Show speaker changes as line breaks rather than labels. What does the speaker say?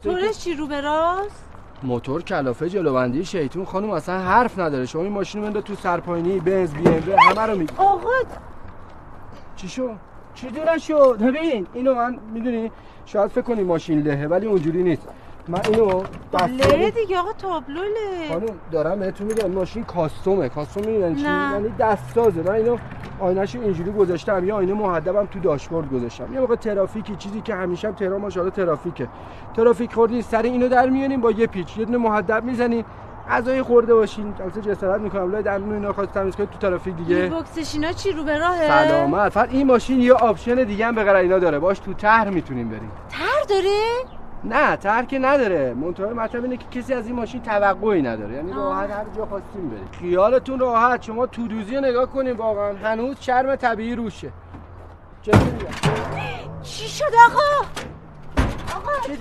تورش چی رو به راست؟
موتور کلافه جلوبندی شیطون خانم اصلا حرف نداره. شما این ماشین رو بنده تو سرپاینی، بنز، بی ام و همه رو میگی.
آقا
چی شد؟ چی دونه شد؟ ببین اینو من میدونی شاید فکر کنی ماشین لهه ولی اونجوری نیست. من اینو
له دیگه آقا، تابلو له.
خانم دارم بهتون میگم ماشین کاستومه. کاستوم میدونن چی؟
نه.
یعنی دستسازه. من اینو آینه‌شو اینجوری گذاشتم، یا آینه مهدبم تو داشبورد گذاشتم. یه موقع ترافیکی چیزی که همیشه هم تهران ماشاءالله ترافیکه. ترافیک خوردین سر اینو در میارین با یه پیچ یه دونه مهدب میزنین. غذای خورده باشین جلسه جسارت میکنم لای دندون اینا خواست تمیز کنید تو ترافیک دیگه.
باکسش اینا چی رو به راهه؟
سلامت. فقط این ماشین یه آپشن دیگه هم به غیر اینا داره. باش تو طرح میتونین برین.
تر داره؟
نه طرح که نداره. منتها مطلب اینه که کسی از این ماشین توقعی نداره. یعنی راحت هر جا خواستین برید. خیالتون راحت. شما تو دوزی رو نگاه کنین واقعا هنوز شرم طبیعی روشه.
چی شد آقا؟
چه